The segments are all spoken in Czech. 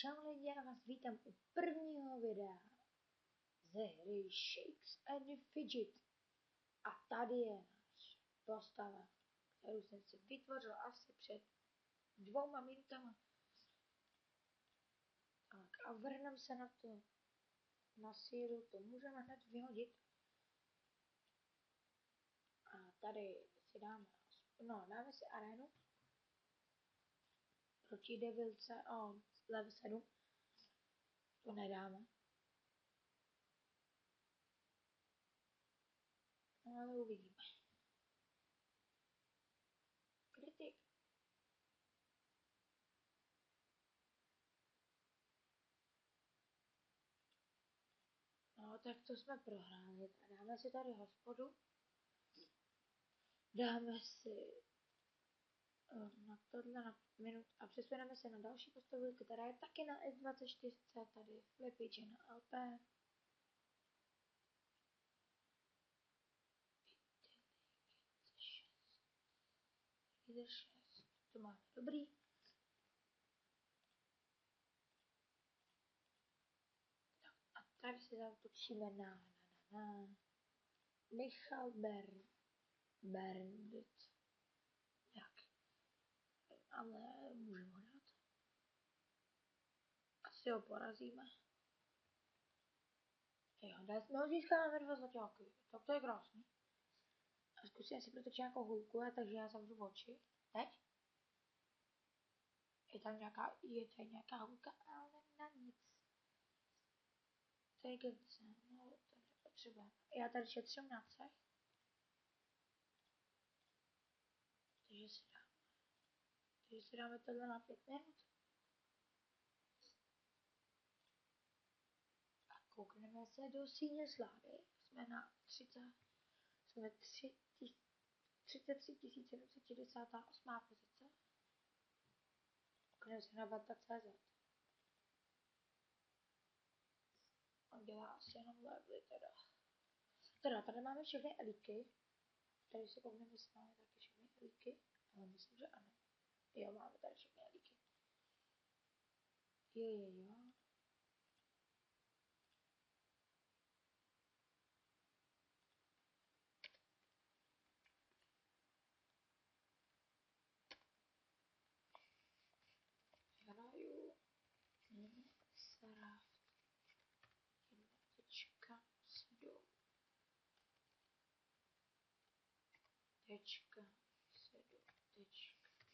Čau lidi, já vás vítám u prvního videa ze hry Shakes and Fidget. A tady je náš postava, kterou jsem si vytvořil asi před 2 minutami. Tak a vrhneme se na to na sílu, to můžeme hned vyhodit. A tady si dáme si arénu proti devilce, level 7. To nedáme. No ale uvidíme. Kritik. No tak to jsme prohráli. Dáme si tady hospodu. Dáme si na tohle na minut a přesuneme se na další postavu, která je taky na S24, tady Flippy na LP. To máme dobrý. A tady si zautočíme na Michal Berndit. Jak? Ale můžeme ho dát. Asi ho porazíme. Jo, jsme ho získáme 2 zlaťáky. Tak to je krásný. A zkusíme si protočit nějakou hůlku, takže já zavřu oči. Teď? Je tady nějaká hůlka, ale na nic. Inteligence, no to nepotřebujeme. Já tady šetřím na cech. Takže si dáme tohle na 5 minut. A koukneme se do síně slávy. Jsme na 33 768 pozice. Koukneme se na Bata.cz. On dělá asi jenom levely teda. Tady máme všechny elíky. Tady si koukneme, jestli máme taky všechny elíky. Ale myslím, že ano. Jo, máme tady všechny elíky. Jo. Hraju Minecraft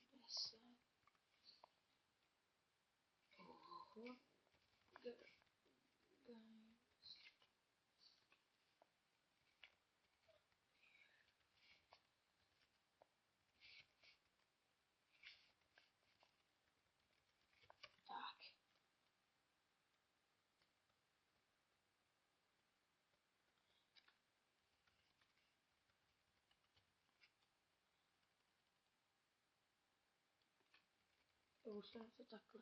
1.7. Tak. Už jsem to takhle.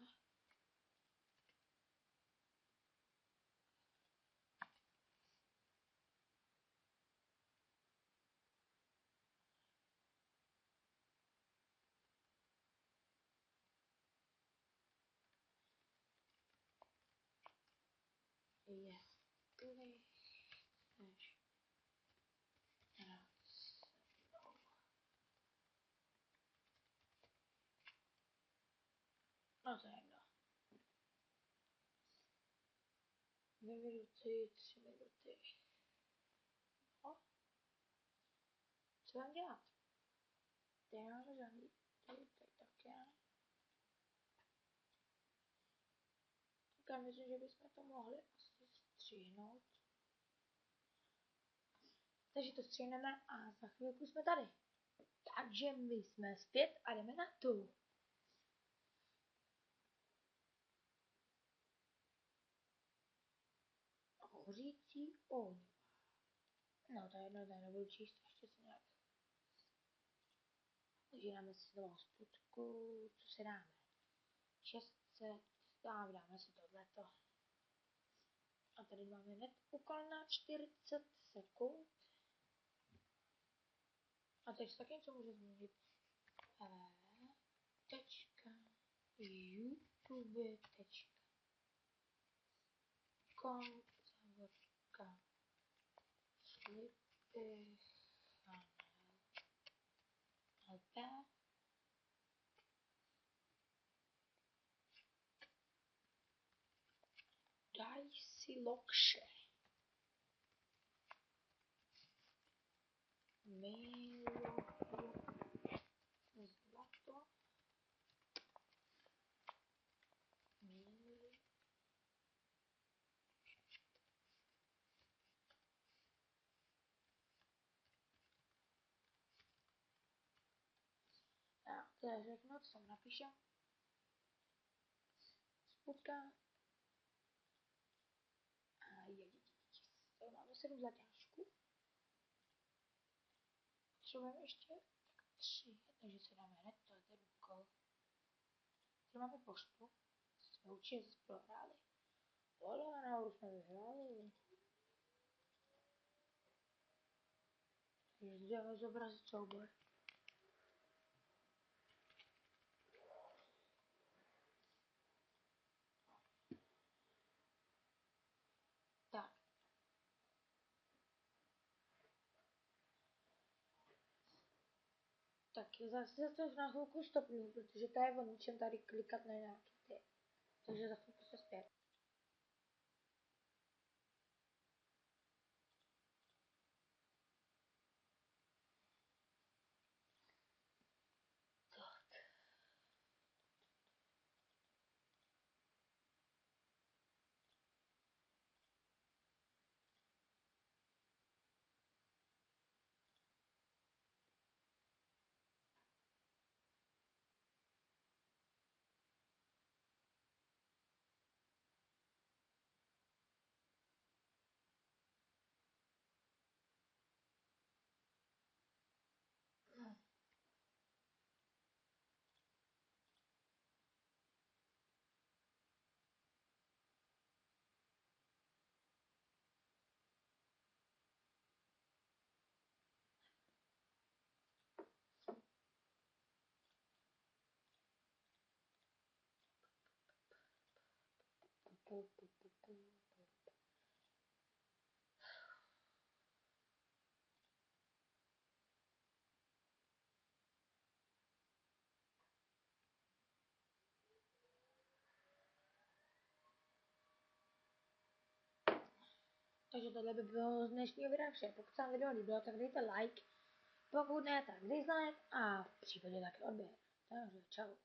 Jestli chceš hrát se mnou. No to je jedno. 2 minuty, 3 minuty. No. Co mám dělat? Tady máme žádný, tady také. Tak já myslím, že bychom to mohli asi stříhnout. Takže to stříhneme a za chvilku jsme tady. Takže my jsme zpět a jdeme na to. Hořící ohň. No to je jedno, tady nebudu číst, ještě se nějak. Takže dáme si znovu spodku, co si dáme? 600, dáme si tohleto. A tady máme hned úkol na 40 sekund. A teď taky něco může změnit. YouTube. kom, závorka, slipy, LP, daj si lokše, zlato, míly, já teda řeknu, co tam napíšem, spoutka, a jedit. Tady máme 7 zlatáčků. Potřebujeme ještě tak 3, takže si dáme hned to je ten úkol. Tady máme poštu, jsme určitě zase prohráli. Ale náhodou jsme vyhráli. Takže jdeme zobrazit soubor. Tak. Tak zase to na chvilku stopnu, protože to je o ničem tady klikat na nějaký ty. Takže za chvilku se zpět. Takže tohle by bylo z dnešního videa vše. Pokud se vám video líbilo, tak dejte like. Pokud ne, tak dislike a v případě taky odběr. Takže čau.